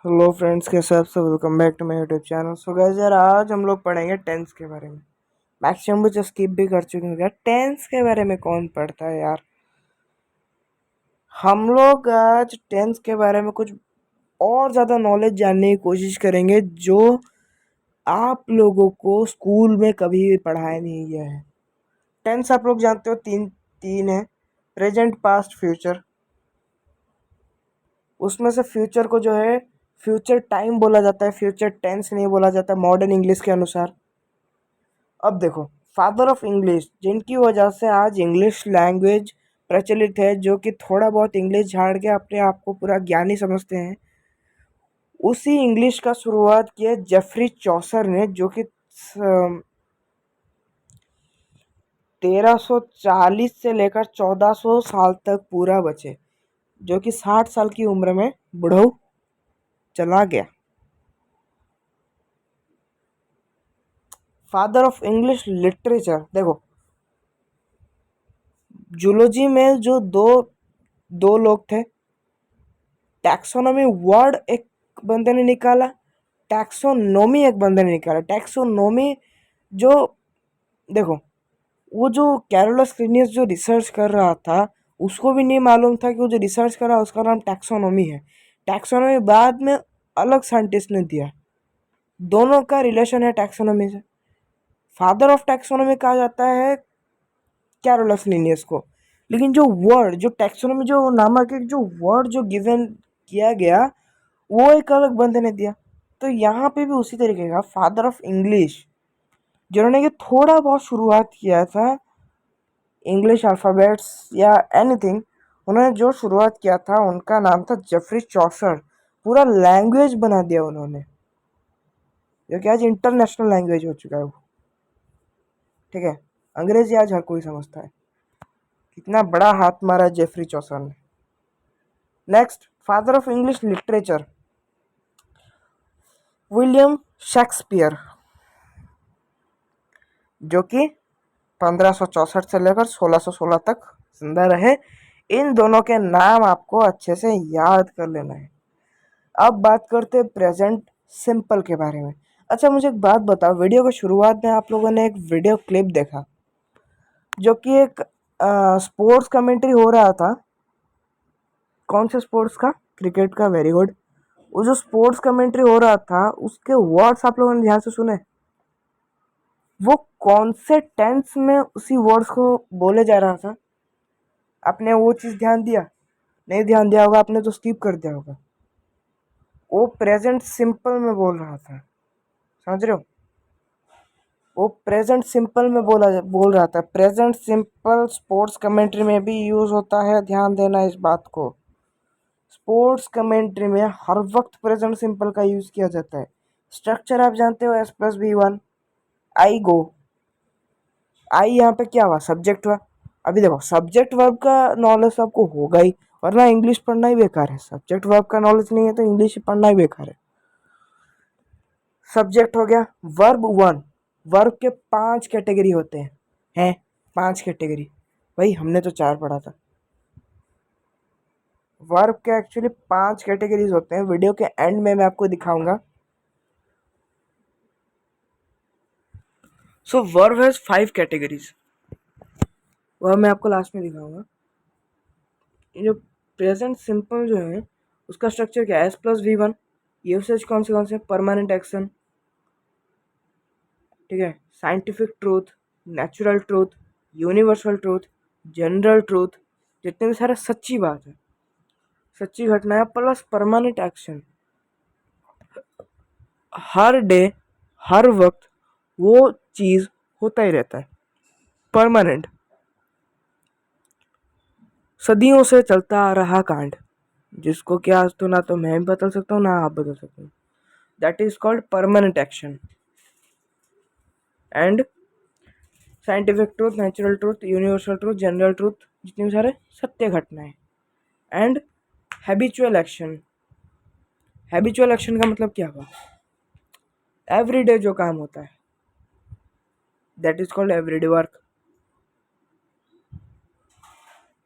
Hello friends, कैसे आप सब? Welcome back to my YouTube channel. So guys यार, आज हम लोग पढ़ेंगे टेंस के बारे में। मैक्सिमम बच्चे स्किप भी कर चुके हैं यार। टेंस के बारे में कौन पढ़ता है यार। हम लोग आज टेंस के बारे में कुछ और ज़्यादा नॉलेज जानने की कोशिश करेंगे, जो आप लोगों को स्कूल में कभी भी पढ़ाया नहीं गया है। टेंस आप लोग जानते हो, तीन तीन है: प्रेजेंट, पास्ट, फ्यूचर। उसमें से फ्यूचर को जो है फ्यूचर टाइम बोला जाता है, फ्यूचर टेंस नहीं बोला जाता मॉडर्न इंग्लिश के अनुसार। अब देखो, फादर ऑफ इंग्लिश, जिनकी वजह से आज इंग्लिश लैंग्वेज प्रचलित है, जो कि थोड़ा बहुत इंग्लिश झाड़ के अपने आप को पूरा ज्ञानी समझते हैं, उसी इंग्लिश का शुरुआत किया जेफरी चौसर ने, जो कि 1340 से लेकर 1400 साल तक पूरा बचे, जो कि 60 साल की उम्र में बुढ़ऊ चला गया। फादर ऑफ इंग्लिश लिटरेचर, देखो जूलॉजी में जो दो दो लोग थे, टैक्सोनॉमी वर्ड एक बंदे ने निकाला, टैक्सोनॉमी एक बंदे ने निकाला। टैक्सोनॉमी जो, देखो, वो जो कैरोलस लिनियस जो रिसर्च कर रहा था, उसको भी नहीं मालूम था कि वो जो रिसर्च कर रहा है उसका नाम टैक्सोनॉमी है। टैक्सोनॉमी बाद में अलग साइंटिस्ट ने दिया। दोनों का रिलेशन है टैक्सोनॉमी से। फादर ऑफ टैक्सोनॉमी कहा जाता है कैरोलस लिनियस को। लेकिन जो वर्ड, जो टैक्सोनॉमी जो नामक एक जो वर्ड जो गिवन किया गया, वो एक अलग बंदे ने दिया। तो यहाँ पे भी उसी तरीके का फादर ऑफ इंग्लिश, जिन्होंने कि थोड़ा बहुत शुरुआत किया था इंग्लिश अल्फ़ाबेट्स या एनीथिंग, उन्होंने जो शुरुआत किया था उनका नाम था जेफरी चौसर। पूरा लैंग्वेज बना दिया उन्होंने, जो कि आज इंटरनेशनल लैंग्वेज हो चुका है वो। ठीक है, अंग्रेजी आज हर कोई समझता है। कितना बड़ा हाथ मारा जेफरी चौसर ने। Next, father of English literature, William Shakespeare, जो कि 1564 से लेकर 1616 तक जिंदा रहे। इन दोनों के नाम आपको अच्छे से याद कर लेना है। अब बात करते हैं प्रेजेंट सिंपल के बारे में। अच्छा, मुझे एक बात बताओ, वीडियो की शुरुआत में आप लोगों ने एक वीडियो क्लिप देखा, जो कि एक स्पोर्ट्स कमेंट्री हो रहा था। कौन से स्पोर्ट्स का? क्रिकेट का। Very good. वो जो स्पोर्ट्स कमेंट्री हो रहा था, उसके वर्ड्स आप लोगों ने ध्यान से सुने? वो कौन से टेंस में उसी वर्ड्स को बोले जा रहा था? आपने वो चीज़ ध्यान दिया? नहीं ध्यान दिया होगा आपने, तो स्किप कर दिया होगा। वो प्रेजेंट सिंपल में बोल रहा था, समझ रहे हो? वो प्रेजेंट सिंपल में बोल रहा था। प्रेजेंट सिंपल स्पोर्ट्स कमेंट्री में भी यूज़ होता है, ध्यान देना इस बात को। स्पोर्ट्स कमेंट्री में हर वक्त प्रेजेंट सिंपल का यूज़ किया जाता है। स्ट्रक्चर आप जानते हो, S+V1, आई गो। आई यहाँ पे क्या हुआ? सब्जेक्ट हुआ। अभी देखो, सब्जेक्ट वर्ब का नॉलेज आपको होगा ही, वरना इंग्लिश पढ़ना ही बेकार है। सब्जेक्ट वर्ब का नॉलेज नहीं है तो इंग्लिश पढ़ना ही बेकार है। सब्जेक्ट हो गया। वर्ब वन, वर्ब के 5 कैटेगरी होते हैं 5 कैटेगरी। भाई हमने तो 4 पढ़ा था। वर्ब के एक्चुअली 5 कैटेगरीज होते हैं। वीडियो के एंड में मैं आपको दिखाऊंगा। सो वर्ब हैज 5 कैटेगरीज, वह मैं आपको लास्ट में दिखाऊंगा। ये जो प्रेजेंट सिंपल जो है, उसका स्ट्रक्चर क्या है? S+V1। यूसेज कौन से? परमानेंट एक्शन, ठीक है, scientific truth, natural truth, universal truth, general truth, जितने भी सारे सच्ची बात है, सच्ची घटना है, प्लस परमानेंट एक्शन। हर डे, हर वक्त वो चीज़ होता ही रहता है, परमानेंट, सदियों से चलता आ रहा कांड, जिसको क्या आज तो ना तो मैं बदल सकता हूँ ना आप बदल सकते हो। That is called permanent action. And scientific truth, natural truth, universal truth, general truth, जितने भी सारे सत्य घटनाएं। And habitual action. Habitual action का मतलब क्या हुआ? एवरीडे जो काम होता है, that is called everyday work.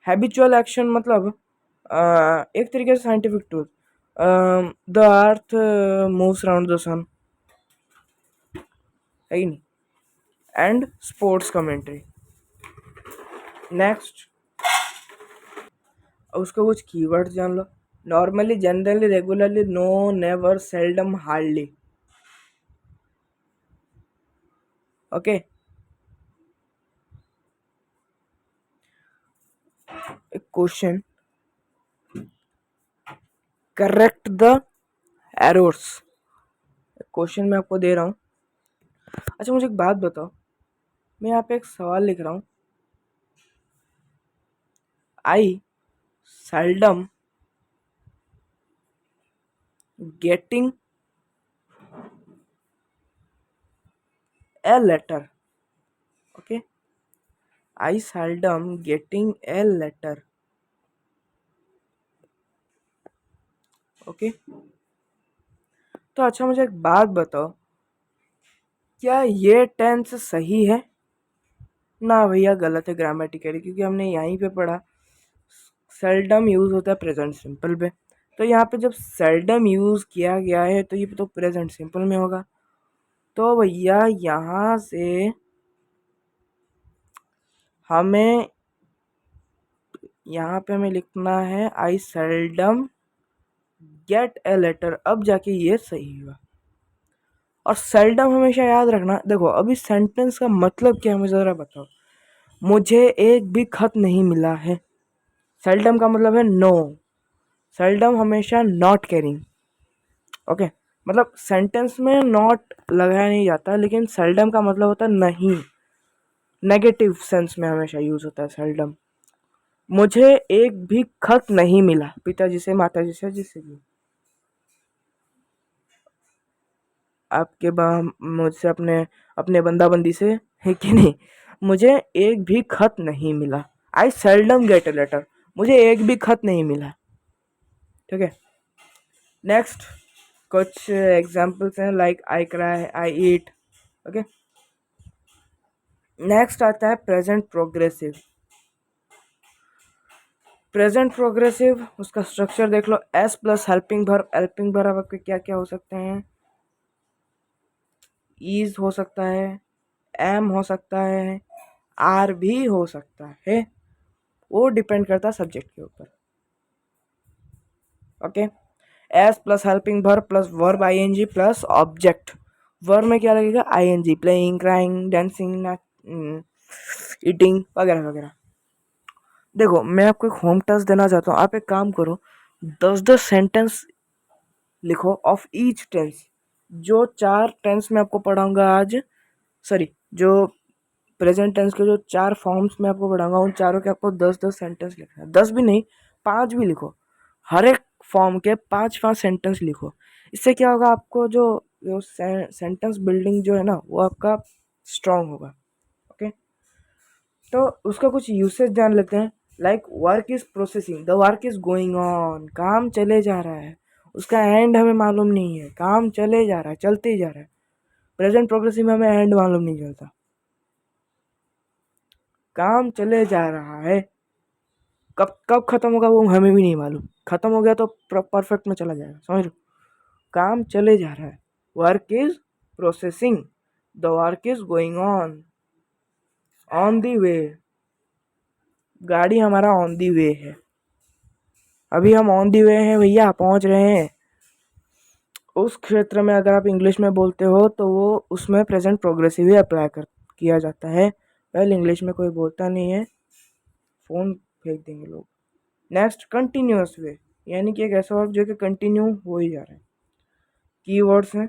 Habitual action मतलब एक तरीके से scientific truth. The earth moves around the sun, है ही नहीं. And sports commentary. नेक्स्ट, उसको कुछ कीवर्ड जान लो. Normally, generally, regularly, no, never, seldom, hardly. Okay. Question, correct the errors. Question मैं आपको दे रहा हूँ. अच्छा, मुझे एक बात बताओ. मैं यहाँ पे एक सवाल लिख रहा हूँ. आई seldom getting a letter. Okay, I seldom getting a letter. Okay, तो अच्छा मुझे एक बात बताओ, क्या ये टेंस सही है? ना भैया, गलत है ग्रामेटिकली, क्योंकि हमने यहीं पे पढ़ा सेल्डम यूज होता है प्रेजेंट सिंपल पे. तो यहाँ पे जब सेल्डम यूज किया गया है तो ये तो प्रेजेंट सिंपल में होगा. तो भैया यहाँ से हमें लिखना है आई सेल्डम गेट ए लेटर. अब जाके ये सही हुआ. और सेल्डम हमेशा याद रखना. देखो, अभी सेंटेंस का मतलब क्या है मुझे ज़रा बताओ. मुझे एक भी खत नहीं मिला है. सेल्डम का मतलब है नो. सेल्डम हमेशा नॉट कैरिंग. ओके, मतलब सेंटेंस में नॉट लगाया नहीं जाता, लेकिन सेल्डम का मतलब होता है नहीं. नेगेटिव सेंस में हमेशा यूज होता है सेल्डम. मुझे एक भी खत नहीं मिला, पिताजी से, माताजी से, जिससे भी. आपके मुझसे, अपने अपने बंदा बंदी से, है कि नहीं. मुझे एक भी खत नहीं मिला. आई सेल्डम गेट ए लेटर. मुझे एक भी खत नहीं मिला. ठीक है. नेक्स्ट, कुछ एग्जाम्पल्स हैं like I cry, I eat. Okay. Next आता है प्रेजेंट प्रोग्रेसिव. प्रेजेंट प्रोग्रेसिव, उसका स्ट्रक्चर देख लो. S plus helping verb. Helping verb आपके क्या क्या हो सकते हैं? इज हो सकता है, एम हो सकता है, आर भी हो सकता है. वो डिपेंड करता है सब्जेक्ट के ऊपर. Okay. S plus helping verb plus verb ING plus object. Verb में क्या लगेगा? ING. Playing, crying, dancing, eating वगैरह वगैरह. देखो, मैं आपको एक होम टास्क देना चाहता हूँ. आप एक काम करो, 10-10 सेंटेंस लिखो ऑफ ईच टेंस. जो 4 टेंस मैं आपको पढ़ाऊंगा आज, सॉरी, जो प्रेजेंट टेंस के जो 4 फॉर्म्स मैं आपको पढ़ाऊंगा, उन चारों के आपको 10-10 सेंटेंस लिखना है. 10 भी नहीं, 5 भी लिखो. हर एक फॉर्म के 5-5 सेंटेंस लिखो. इससे क्या होगा, आपको जो सेंटेंस बिल्डिंग जो है ना, वो आपका स्ट्रांग होगा. ओके. तो उसका कुछ यूसेज जान लेते हैं. Like work is processing, the work is going on. काम चले जा रहा है, उसका एंड हमें मालूम नहीं है. काम चले जा रहा है, चलते ही जा रहा है. प्रेजेंट प्रोग्रेसिव में हमें एंड मालूम नहीं चलता. काम चले जा रहा है, कब कब खत्म होगा वो हमें भी नहीं मालूम. खत्म हो गया तो परफेक्ट में चला जाएगा. समझ लो, काम चले जा रहा है. Work is processing, the work is going on the way. गाड़ी हमारा ऑन दी वे है. अभी हम ऑन दी वे हैं भैया, पहुंच रहे हैं. उस क्षेत्र में अगर आप इंग्लिश में बोलते हो तो वो उसमें प्रेजेंट प्रोग्रेसिव ही अप्लाई कर किया जाता है. पहले इंग्लिश में कोई बोलता नहीं है, फ़ोन फेंक देंगे लोग. नेक्स्ट, कंटिन्यूअस वे, यानी कि एक ऐसा वर्ब जो कि कंटिन्यू हो ही जा रहा है. कीवर्ड्स हैं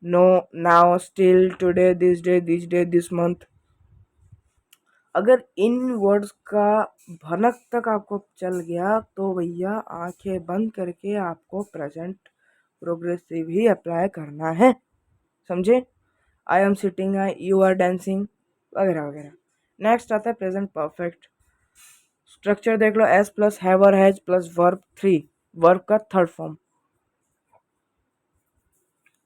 no, now, still, today, this day, this month. अगर इन वर्ड्स का भनक तक आपको चल गया तो भैया आंखें बंद करके आपको प्रेजेंट प्रोग्रेसिव ही अप्लाई करना है. समझे? I am sitting, you are dancing वगैरह वगैरह. नेक्स्ट आता है प्रेजेंट परफेक्ट. स्ट्रक्चर देख लो. S plus have or has plus verb 3, verb का थर्ड फॉर्म.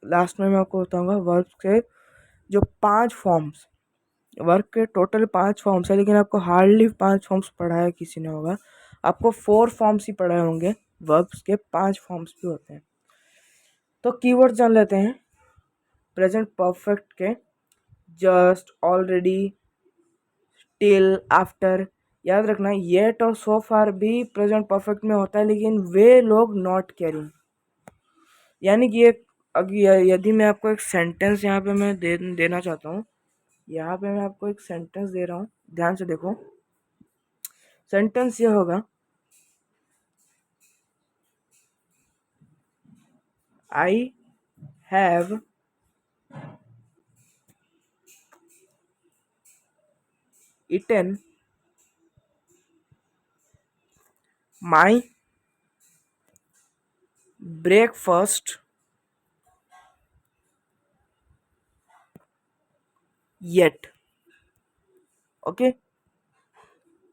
लास्ट में मैं आपको बताऊंगा वर्ब के जो 5 फॉर्म्स. वर्ब के टोटल 5 फॉर्म्स है, लेकिन आपको हार्डली 5 फॉर्म्स पढ़ा है किसी ने होगा. आपको 4 फॉर्म्स ही पढ़े होंगे. वर्ब्स के 5 फॉर्म्स भी होते हैं। तो कीवर्ड जान लेते हैं प्रेजेंट परफेक्ट के। Just, already, till, after. याद रखना येट और सो फार भी प्रेजेंट परफेक्ट में होता है, लेकिन वे लोग नॉट कैरिंग। यानी कि एक यदि मैं आपको एक सेंटेंस यहाँ पे मैं देना चाहता हूँ, यहाँ पे मैं आपको एक सेंटेंस दे रहा हूँ, ध्यान से देखो। सेंटेंस ये होगा, I have eaten my breakfast yet। Okay,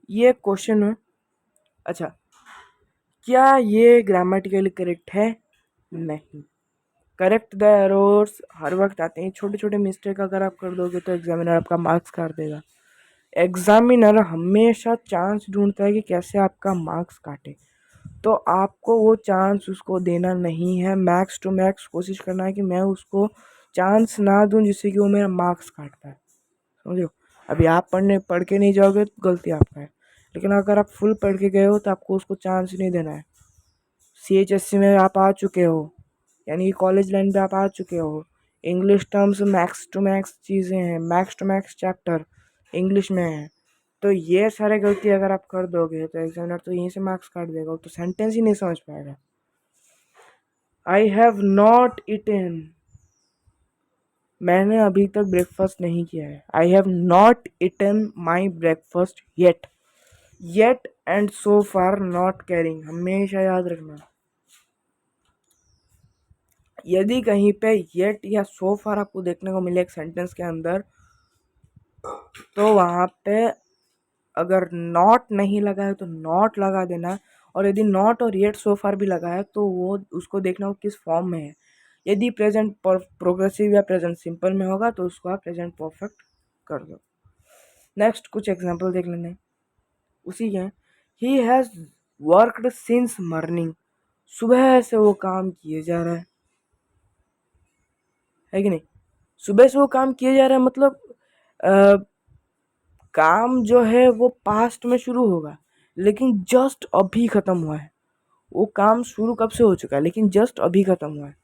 ये क्वेश्चन है। अच्छा, क्या ये ग्रामेटिकली करेक्ट है? नहीं। करेक्ट द एरर्स हर वक्त आते हैं, छोटे छोटे मिस्टेक अगर आप कर दोगे तो एग्जामिनर आपका मार्क्स काट देगा। एग्जामिनर हमेशा चांस ढूंढता है कि कैसे आपका मार्क्स काटे, तो आपको वो चांस उसको देना नहीं है। मैक्स टू मैक्स कोशिश करना है कि मैं उसको चांस ना दूं जिससे कि वो मेरा मार्क्स काट पाए। समझो, अभी आप पढ़ के नहीं जाओगे तो गलती आपका है, लेकिन अगर आप फुल पढ़ के गए हो तो आपको उसको चांस नहीं देना है। CHSC में आप आ चुके हो, यानी कि कॉलेज लाइन पे आप आ चुके हो। English terms max to max चीज़ें हैं, max to max chapter English में है। तो ये सारे गलती अगर आप कर दोगे तो एग्जामिनर तो यहीं से मार्क्स काट देगा, तो सेंटेंस ही नहीं समझ पाएगा। आई हैव नॉट इटेन, मैंने अभी तक ब्रेकफास्ट नहीं किया है। I have not eaten my breakfast yet. Yet and so far not carrying, हमेशा याद रखना। यदि कहीं पे येट या सो फार आपको देखने को मिले एक सेंटेंस के अंदर, तो वहाँ पे अगर नॉट नहीं लगा है तो नॉट लगा देना, और यदि नॉट और येट सो फार भी लगा है तो वो उसको देखना वो किस फॉर्म में है। यदि प्रेजेंट प्रोग्रेसिव या प्रेजेंट सिंपल में होगा तो उसको आप प्रेजेंट परफेक्ट कर दो। नेक्स्ट कुछ एग्जांपल देख लेने उसी के। He has worked since morning, सुबह से वो काम किए जा रहा है कि नहीं? सुबह से वो काम किए जा रहा है मतलब काम जो है वो पास्ट में शुरू होगा, लेकिन जस्ट अभी खत्म हुआ है। वो काम शुरू कब से हो चुका है, लेकिन जस्ट अभी खत्म हुआ है।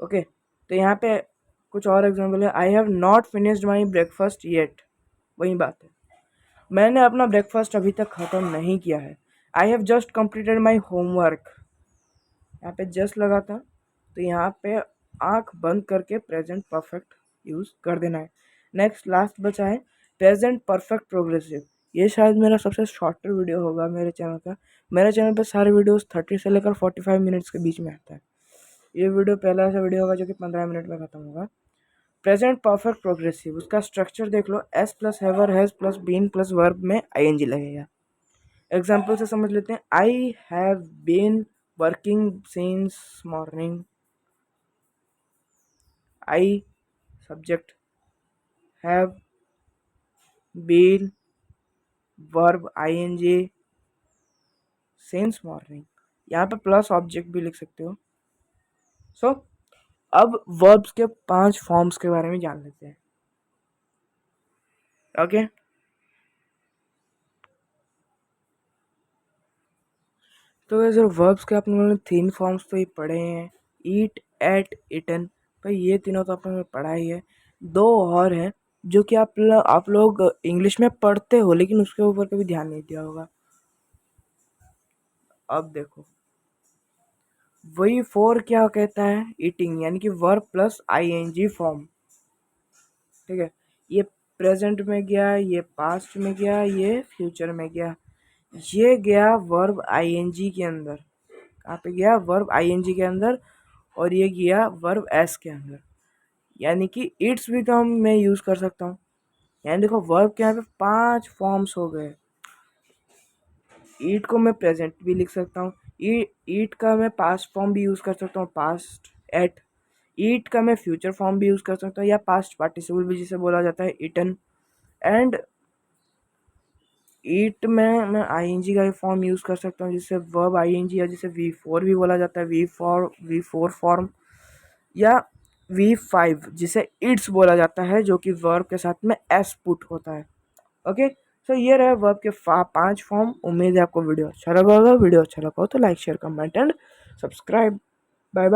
ओके, तो यहाँ पे कुछ और एग्जांपल है। I have not finished my breakfast yet, वही बात है, मैंने अपना ब्रेकफास्ट अभी तक ख़त्म नहीं किया है। I have just completed my homework, यहाँ पे जस्ट लगा था तो यहाँ पे आँख बंद करके प्रेजेंट परफेक्ट यूज़ कर देना है। नेक्स्ट लास्ट बचा है प्रेजेंट परफेक्ट प्रोग्रेसिव। ये शायद मेरा सबसे शॉर्टर वीडियो होगा मेरे चैनल का। मेरे चैनल पे सारे वीडियोस 30 से लेकर 45 मिनट्स के बीच में आता है। ये वीडियो पहला ऐसा वीडियो होगा जो कि 15 मिनट में ख़त्म होगा। प्रेजेंट परफेक्ट प्रोग्रेसिव, उसका स्ट्रक्चर देख लो। S plus have or has plus been plus verb में ING लगेगा। एग्जाम्पल से समझ लेते हैं। I have been working since morning. I subject, have been verb ING since morning, यहाँ पे प्लस ऑब्जेक्ट भी लिख सकते हो। सो अब वर्ब्स के 5 फॉर्म्स के बारे में जान लेते हैं। ओके, तो सर वर्ब्स के अपने लोगों ने 3 फॉर्म्स तो ये पढ़े हैं, ईट, एट, इटन। भाई ये तीनों तो आपने पढ़ा ही है। 2 और हैं जो कि आप लोग इंग्लिश में पढ़ते हो लेकिन उसके ऊपर कभी ध्यान नहीं दिया होगा। अब देखो, वही फोर क्या कहता है, ईटिंग, यानी कि वर्ब प्लस ING फॉर्म। ठीक है, ये प्रेजेंट में गया, ये पास्ट में गया, ये फ्यूचर में गया। ये गया वर्ब ING के अंदर। कहाँ पे गया? वर्ब ING के अंदर। और ये गया वर्ब एस के अंदर। यानी कि इट्स भी तो हम मैं यूज़ कर सकता हूँ। यानी देखो वर्ब के यहाँ पे 5 फॉर्म्स हो गए। ईट को मैं प्रेजेंट भी लिख सकता हूँ, ईट का मैं पास्ट फॉर्म भी यूज़ कर सकता हूँ, पास्ट एट। ईट का मैं फ्यूचर फॉर्म भी यूज़ कर सकता हूँ, या पास्ट पार्टिसिपल भी जिसे बोला जाता है, इटन। एंड ईट में मैं आईएनजी का फॉर्म यूज़ कर सकता हूँ, जिससे वर्ब आईएनजी, या जिसे V4 भी बोला जाता है, V4 फॉर्म, या V5 जिसे इट्स बोला जाता है, जो कि वर्ब के साथ में एस पुट होता है। ओके, सो ये रहे वर्ब के 5 फॉर्म। उम्मीद है आपको वीडियो अच्छा लगा होगा। वीडियो अच्छा लगा हो तो like share comment and subscribe.